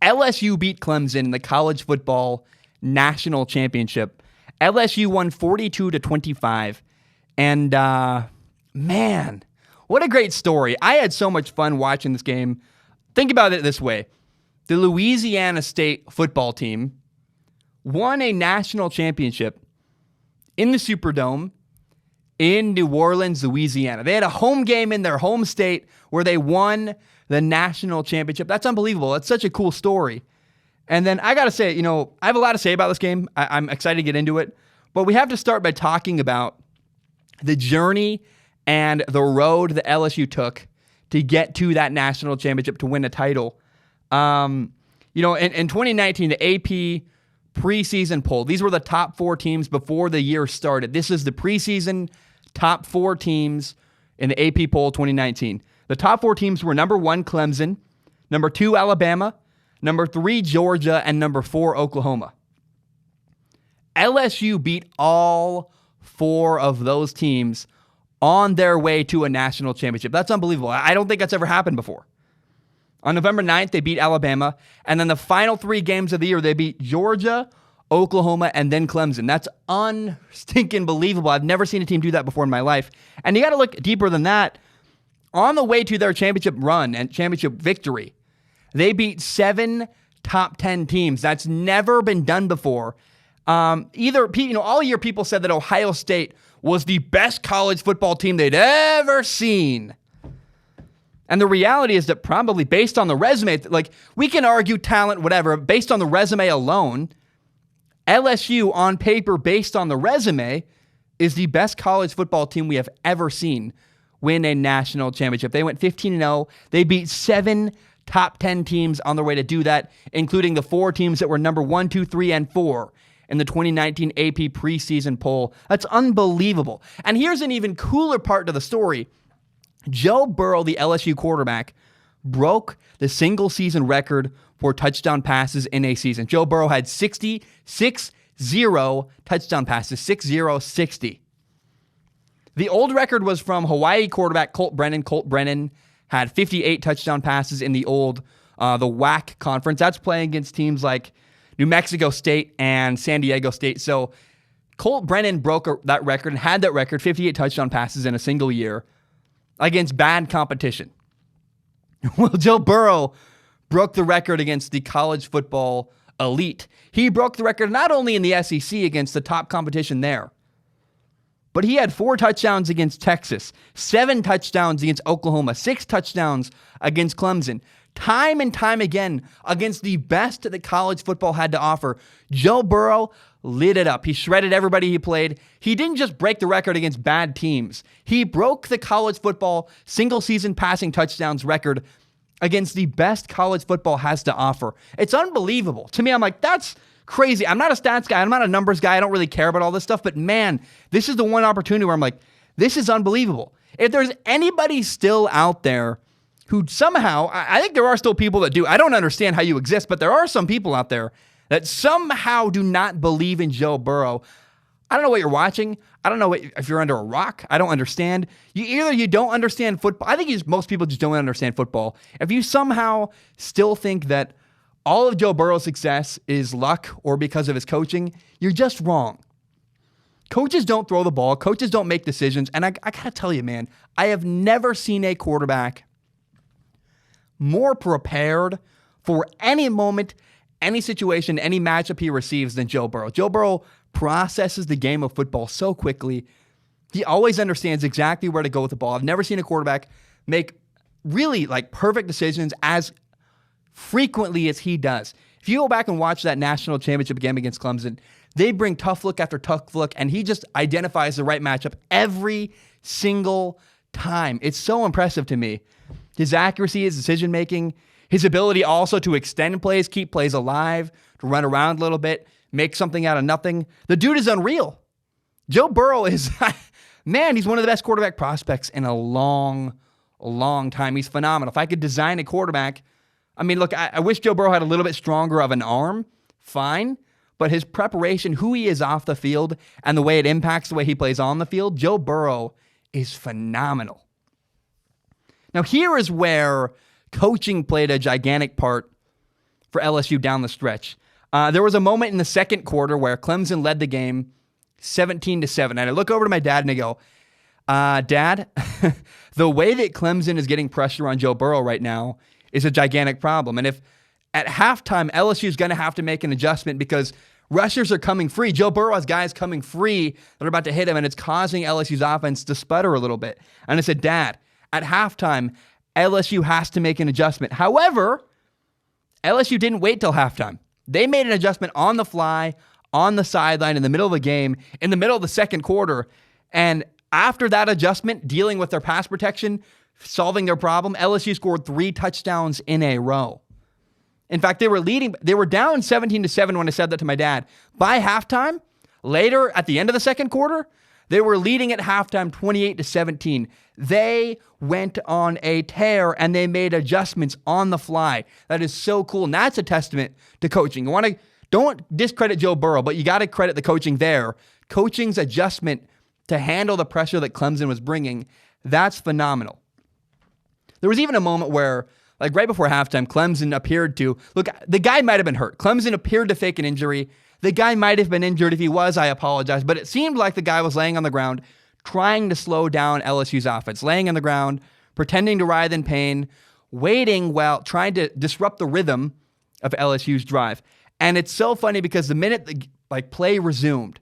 LSU beat Clemson in the college football national championship. LSU won 42-25. And, man, what a great story. I had so much fun watching this game. Think about it this way. The Louisiana State football team won a national championship in the Superdome in New Orleans, Louisiana. They had a home game in their home state where they won the national championship. That's unbelievable. That's such a cool story. And then I got to say, I have a lot to say about this game. I'm excited to get into it. But we have to start by talking about the journey and the road that LSU took to get to that national championship to win a title. In 2019, the AP preseason poll, these were the top 4 teams before the year started. This is the preseason top 4 teams in the AP poll 2019. The top 4 teams were number 1, Clemson, number 2, Alabama, number 3, Georgia, and number 4, Oklahoma. LSU beat all 4 of those teams on their way to a national championship. That's unbelievable. I don't think that's ever happened before. On November 9th, they beat Alabama, and then the final 3 games of the year, they beat Georgia, Oklahoma, and then Clemson. That's unstinking believable. I've never seen a team do that before in my life. And you got to look deeper than that. On the way to their championship run and championship victory, they beat 7 top 10 teams. That's never been done before. All year people said that Ohio State was the best college football team they'd ever seen. And the reality is that probably based on the resume, we can argue talent, whatever, based on the resume alone, LSU on paper, based on the resume, is the best college football team we have ever seen win a national championship. They went 15-0. They beat 7 top 10 teams on their way to do that, including the 4 teams that were number 1, 2, 3, and 4 in the 2019 AP preseason poll. That's unbelievable. And here's an even cooler part to the story. Joe Burrow, the LSU quarterback, broke the single-season record for touchdown passes in a season. Joe Burrow had 60 touchdown passes, 60. The old record was from Hawaii quarterback Colt Brennan. Colt Brennan had 58 touchdown passes in the old, the WAC conference. That's playing against teams like New Mexico State and San Diego State. So Colt Brennan broke that record and had that record, 58 touchdown passes in a single year, against bad competition. Well, Joe Burrow broke the record against the college football elite. He broke the record not only in the SEC against the top competition there, but he had 4 touchdowns against Texas, 7 touchdowns against Oklahoma, 6 touchdowns against Clemson. Time and time again, against the best that college football had to offer, Joe Burrow lit it up. He shredded everybody he played. He didn't just break the record against bad teams. He broke the college football single-season passing touchdowns record against the best college football has to offer. It's unbelievable. To me, I'm like, that's crazy. I'm not a stats guy. I'm not a numbers guy. I don't really care about all this stuff. But man, this is the one opportunity where I'm like, this is unbelievable. If there's anybody still out there who somehow, I think there are still people that do. I don't understand how you exist, but there are some people out there that somehow do not believe in Joe Burrow. I don't know what you're watching. I don't know if you're under a rock. I don't understand. You don't understand football. I think most people just don't understand football. If you somehow still think that all of Joe Burrow's success is luck or because of his coaching, you're just wrong. Coaches don't throw the ball. Coaches don't make decisions. And I got to tell you, man, I have never seen a quarterback more prepared for any moment, any situation, any matchup he receives than Joe Burrow. Joe Burrow processes the game of football so quickly. He always understands exactly where to go with the ball. I've never seen a quarterback make really perfect decisions as frequently as he does. If you go back and watch that national championship game against Clemson, they bring tough look after tough look, and he just identifies the right matchup every single time. It's so impressive to me. His accuracy, his decision-making, his ability also to extend plays, keep plays alive, to run around a little bit, make something out of nothing. The dude is unreal. Joe Burrow is, man, he's one of the best quarterback prospects in a long time. He's phenomenal. If I could design a quarterback, I mean, look, I wish Joe Burrow had a little bit stronger of an arm, fine, but his preparation, who he is off the field, and the way it impacts the way he plays on the field, Joe Burrow is phenomenal. Now, here is where coaching played a gigantic part for LSU down the stretch. There was a moment in the second quarter where Clemson led the game 17-7. And I look over to my dad and I go, Dad, the way that Clemson is getting pressure on Joe Burrow right now is a gigantic problem. And if at halftime, LSU is going to have to make an adjustment because rushers are coming free. Joe Burrow has guys coming free that are about to hit him, and it's causing LSU's offense to sputter a little bit. And I said, Dad, at halftime, LSU has to make an adjustment. However, LSU didn't wait till halftime. They made an adjustment on the fly, on the sideline, in the middle of the game, in the middle of the second quarter. And after that adjustment, dealing with their pass protection, solving their problem, LSU scored 3 touchdowns in a row. In fact, they were down 17-7 when I said that to my dad. By halftime, later at the end of the second quarter, they were leading at halftime 28-17. They went on a tear and they made adjustments on the fly. That is so cool. And that's a testament to coaching. Don't discredit Joe Burrow, but you got to credit the coaching there. Coaching's adjustment to handle the pressure that Clemson was bringing, that's phenomenal. There was even a moment where, like right before halftime, Clemson appeared to, look, the guy might have been hurt. Clemson appeared to fake an injury. The guy might have been injured. If he was, I apologize. But it seemed like the guy was laying on the ground, trying to slow down LSU's offense, laying on the ground, pretending to writhe in pain, waiting while trying to disrupt the rhythm of LSU's drive. And it's so funny because the minute the play resumed,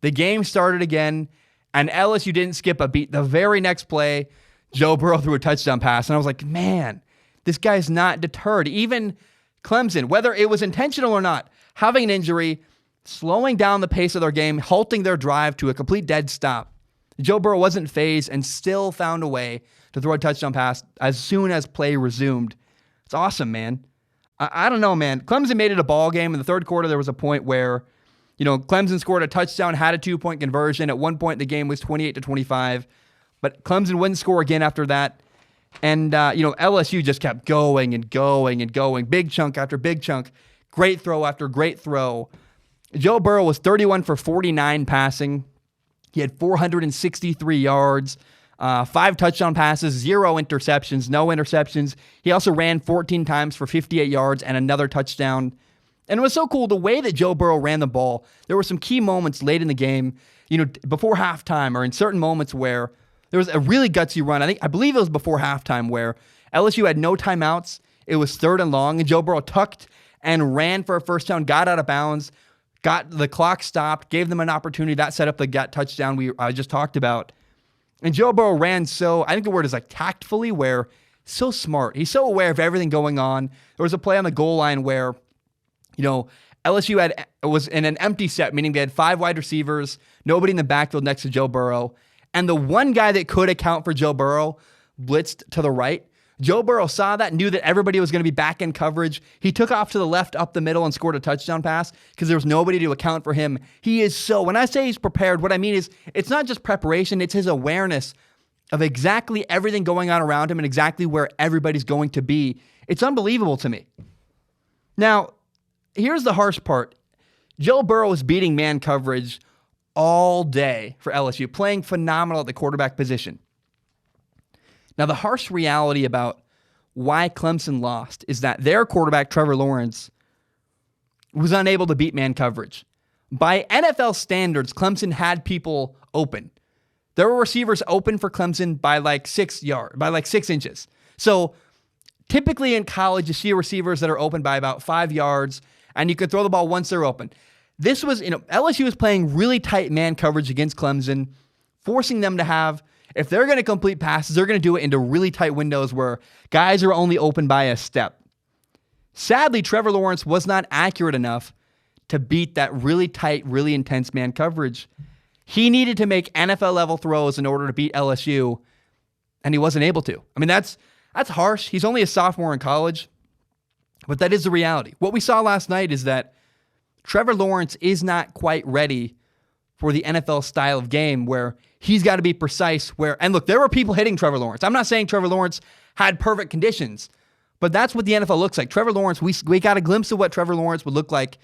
the game started again, and LSU didn't skip a beat. The very next play, Joe Burrow threw a touchdown pass, and I was like, man, this guy's not deterred. Even Clemson, whether it was intentional or not, having an injury, slowing down the pace of their game, halting their drive to a complete dead stop. Joe Burrow wasn't fazed and still found a way to throw a touchdown pass as soon as play resumed. It's awesome, man. I don't know, man. Clemson made it a ball game. In the third quarter, there was a point where, Clemson scored a touchdown, had a 2-point conversion. At one point, the game was 28-25, but Clemson wouldn't score again after that. And, LSU just kept going and going and going, big chunk after big chunk, great throw after great throw. Joe Burrow was 31 for 49 passing. He had 463 yards, 5 touchdown passes, 0 interceptions, no interceptions. He also ran 14 times for 58 yards and another touchdown. And it was so cool the way that Joe Burrow ran the ball. There were some key moments late in the game, before halftime or in certain moments where there was a really gutsy run. I believe it was before halftime where LSU had no timeouts. It was 3rd and long, and Joe Burrow tucked and ran for a first down, got out of bounds, got the clock stopped, gave them an opportunity. That set up the touchdown I just talked about. And Joe Burrow ran I think the word is tactfully, where so smart. He's so aware of everything going on. There was a play on the goal line where, LSU was in an empty set, meaning they had 5 wide receivers, nobody in the backfield next to Joe Burrow. And the one guy that could account for Joe Burrow blitzed to the right. Joe Burrow saw that, knew that everybody was going to be back in coverage. He took off to the left, up the middle, and scored a touchdown pass because there was nobody to account for him. When I say he's prepared, what I mean is it's not just preparation, it's his awareness of exactly everything going on around him and exactly where everybody's going to be. It's unbelievable to me. Now, here's the harsh part. Joe Burrow was beating man coverage all day for LSU, playing phenomenal at the quarterback position. Now, the harsh reality about why Clemson lost is that their quarterback, Trevor Lawrence, was unable to beat man coverage. By NFL standards, Clemson had people open. There were receivers open for Clemson by 6 inches. So typically in college, you see receivers that are open by about 5 yards, and you can throw the ball once they're open. This was, LSU was playing really tight man coverage against Clemson, forcing them to have, if they're going to complete passes, they're going to do it into really tight windows where guys are only open by a step. Sadly, Trevor Lawrence was not accurate enough to beat that really tight, really intense man coverage. He needed to make NFL-level throws in order to beat LSU, and he wasn't able to. I mean, that's harsh. He's only a sophomore in college, but that is the reality. What we saw last night is that Trevor Lawrence is not quite ready for the NFL style of game where he's got to be precise. And look, there were people hitting Trevor Lawrence. I'm not saying Trevor Lawrence had perfect conditions, but that's what the NFL looks like. Trevor Lawrence, we got a glimpse of what Trevor Lawrence would look like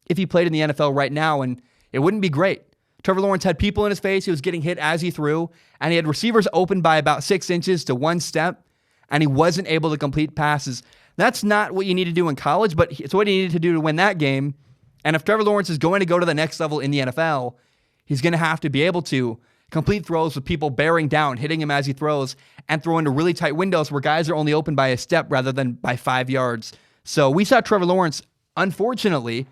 if he played in the NFL right now, and it wouldn't be great. Trevor Lawrence had people in his face. He was getting hit as he threw, and he had receivers open by about 6 inches to 1 step, and he wasn't able to complete passes. That's not what you need to do in college, but it's what he needed to do to win that game. And if Trevor Lawrence is going to go to the next level in the NFL, he's going to have to be able to complete throws with people bearing down, hitting him as he throws, and throw into really tight windows where guys are only open by a step rather than by 5 yards. So we saw Trevor Lawrence, unfortunately,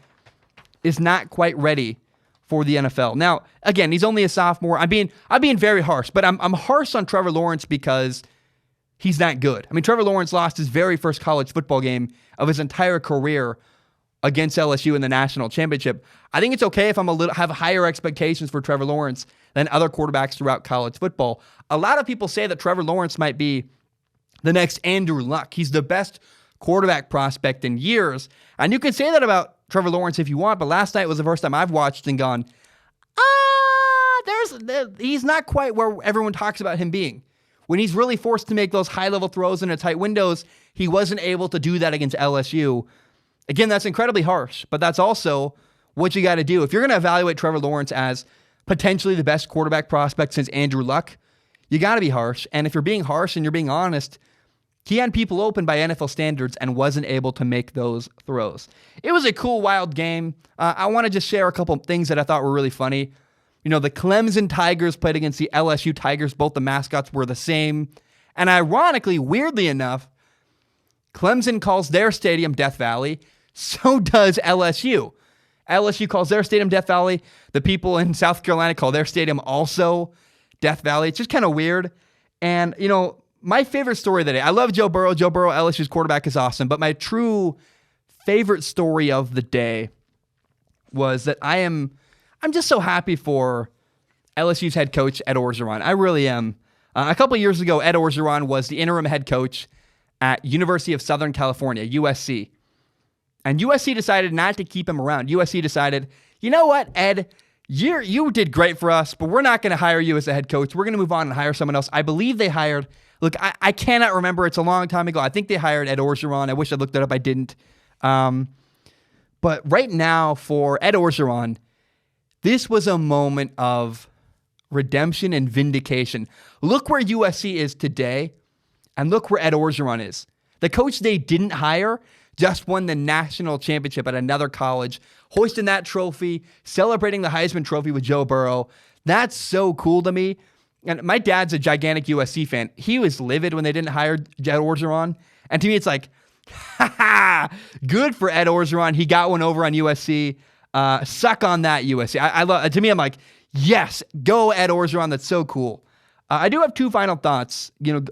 is not quite ready for the NFL. Now, again, he's only a sophomore. I'm being very harsh, but I'm harsh on Trevor Lawrence because he's that good. I mean, Trevor Lawrence lost his very first college football game of his entire career against LSU in the national championship. I think it's okay if have higher expectations for Trevor Lawrence than other quarterbacks throughout college football. A lot of people say that Trevor Lawrence might be the next Andrew Luck. He's the best quarterback prospect in years. And you can say that about Trevor Lawrence if you want, but last night was the first time I've watched and gone, he's not quite where everyone talks about him being. When he's really forced to make those high-level throws into tight windows, he wasn't able to do that against LSU. Again, that's incredibly harsh, but that's also what you got to do. If you're going to evaluate Trevor Lawrence as potentially the best quarterback prospect since Andrew Luck, you got to be harsh. And if you're being harsh and you're being honest, he had people open by NFL standards and wasn't able to make those throws. It was a cool, wild game. I want to just share a couple of things that I thought were really funny. You know, the Clemson Tigers played against the LSU Tigers. Both the mascots were the same. And ironically, weirdly enough, Clemson calls their stadium Death Valley. So does LSU. LSU calls their stadium Death Valley. The people in South Carolina call their stadium also Death Valley. It's just kind of weird. And, you know, my favorite story of the day, I love Joe Burrow. Joe Burrow, LSU's quarterback, is awesome. But my true favorite story of the day was that I'm just so happy for LSU's head coach, Ed Orgeron. I really am. A couple of years ago, Ed Orgeron was the interim head coach at University of Southern California, USC. And USC decided not to keep him around. USC decided, you know what, Ed, you did great for us, but we're not going to hire you as a head coach. We're going to move on and hire someone else. I believe they hired, I cannot remember. It's a long time ago. I think they hired Ed Orgeron. I wish I looked it up. I didn't. But right now for Ed Orgeron, this was a moment of redemption and vindication. Look where USC is today, and look where Ed Orgeron is. The coach they didn't hire just won the national championship at another college, hoisting that trophy, celebrating the Heisman Trophy with Joe Burrow. That's so cool to me. And my dad's a gigantic USC fan. He was livid when they didn't hire Ed Orgeron. And to me, it's like, good for Ed Orgeron. He got one over on USC. Suck on that, USC. I love. To me, I'm like, yes, go Ed Orgeron. That's so cool. I do have two final thoughts. You know,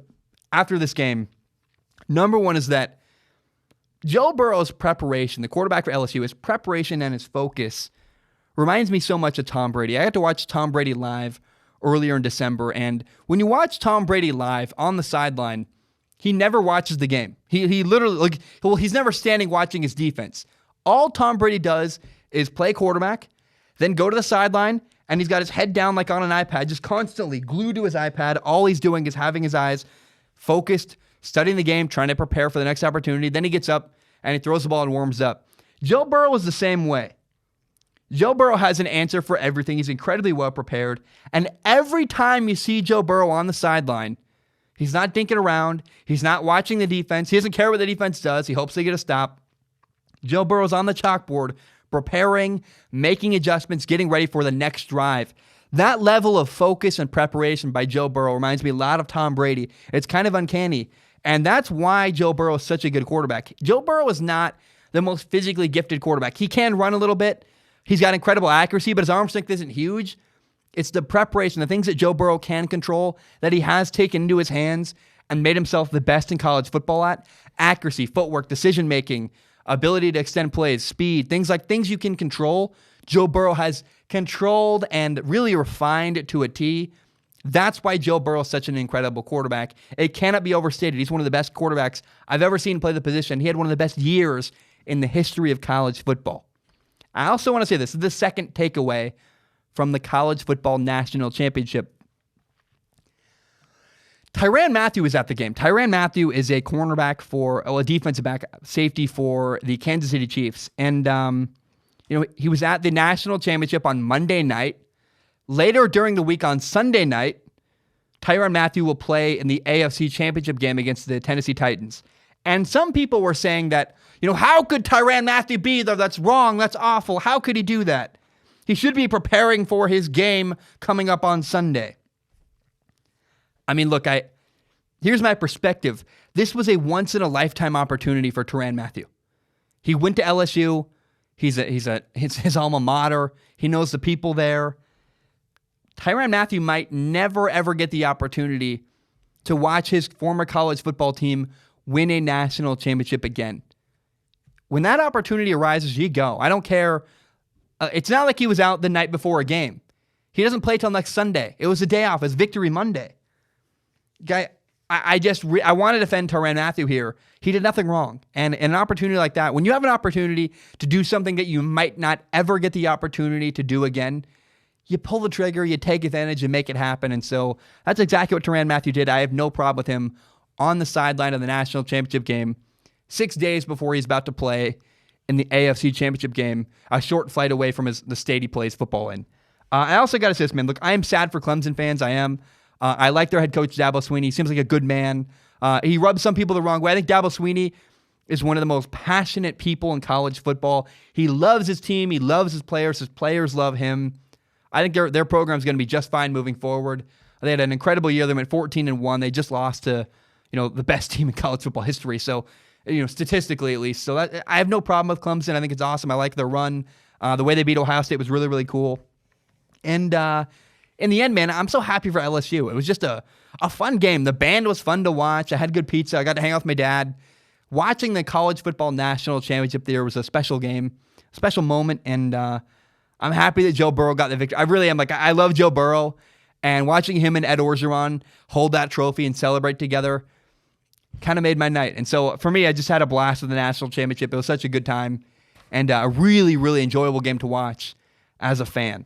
after this game, number one is that Joe Burrow's preparation, the quarterback for LSU, his preparation and his focus reminds me so much of Tom Brady. I got to watch Tom Brady live earlier in December, and when you watch Tom Brady live on the sideline, he never watches the game. He literally, he's never standing watching his defense. All Tom Brady does is play quarterback, then go to the sideline, and he's got his head down like on an iPad, just constantly glued to his iPad. All he's doing is having his eyes focused, studying the game, trying to prepare for the next opportunity. Then he gets up and he throws the ball and warms up. Joe Burrow is the same way. Joe Burrow has an answer for everything. He's incredibly well prepared. And every time you see Joe Burrow on the sideline, he's not dinking around. He's not watching the defense. He doesn't care what the defense does. He hopes they get a stop. Joe Burrow's on the chalkboard, preparing, making adjustments, getting ready for the next drive. That level of focus and preparation by Joe Burrow reminds me a lot of Tom Brady. It's kind of uncanny. And that's why Joe Burrow is such a good quarterback. Joe Burrow is not the most physically gifted quarterback. He can run a little bit. He's got incredible accuracy, but his arm strength isn't huge. It's the preparation, the things that Joe Burrow can control that he has taken into his hands and made himself the best in college football at. Accuracy, footwork, decision-making, ability to extend plays, speed, things you can control. Joe Burrow has controlled and really refined to a T. That's why Joe Burrow is such an incredible quarterback. It cannot be overstated. He's one of the best quarterbacks I've ever seen play the position. He had one of the best years in the history of college football. I also want to say this is the second takeaway from the college football national championship. Tyrann Mathieu is at the game. Tyrann Mathieu is a cornerback a defensive back, safety for the Kansas City Chiefs. And, he was at the national championship on Monday night. Later during the week on Sunday night, Tyrann Mathieu will play in the AFC Championship game against the Tennessee Titans. And some people were saying that, how could Tyrann Mathieu be there? That's wrong. That's awful. How could he do that? He should be preparing for his game coming up on Sunday. I mean, look, here's my perspective. This was a once-in-a-lifetime opportunity for Tyrann Mathieu. He went to LSU. It's his alma mater. He knows the people there. Tyrann Mathieu might never, ever get the opportunity to watch his former college football team win a national championship again. When that opportunity arises, you go. I don't care. It's not like he was out the night before a game. He doesn't play till next Sunday. It was a day off. It's Victory Monday. Guy, I want to defend Tyrann Mathieu here. He did nothing wrong. And an opportunity like that, when you have an opportunity to do something that you might not ever get the opportunity to do again, you pull the trigger, you take advantage, and make it happen. And so that's exactly what Tyrann Mathieu did. I have no problem with him on the sideline of the national championship game 6 days before he's about to play in the AFC championship game, a short flight away from the state he plays football in. I also got to say this, man. Look, I am sad for Clemson fans. I am. I like their head coach, Dabo Swinney. He seems like a good man. He rubs some people the wrong way. I think Dabo Swinney is one of the most passionate people in college football. He loves his team. He loves his players. His players love him. I think their program is going to be just fine moving forward. They had an incredible year. They went 14-1. They just lost to, the best team in college football history. So, statistically at least. So I have no problem with Clemson. I think it's awesome. I like their run. The way they beat Ohio State was really, really cool. And in the end, man, I'm so happy for LSU. It was just a fun game. The band was fun to watch. I had good pizza. I got to hang out with my dad. Watching the college football national championship there was a special game, special moment. And I'm happy that Joe Burrow got the victory. I really am. I love Joe Burrow. And watching him and Ed Orgeron hold that trophy and celebrate together kind of made my night. And so for me, I just had a blast with the national championship. It was such a good time and a really, really enjoyable game to watch as a fan.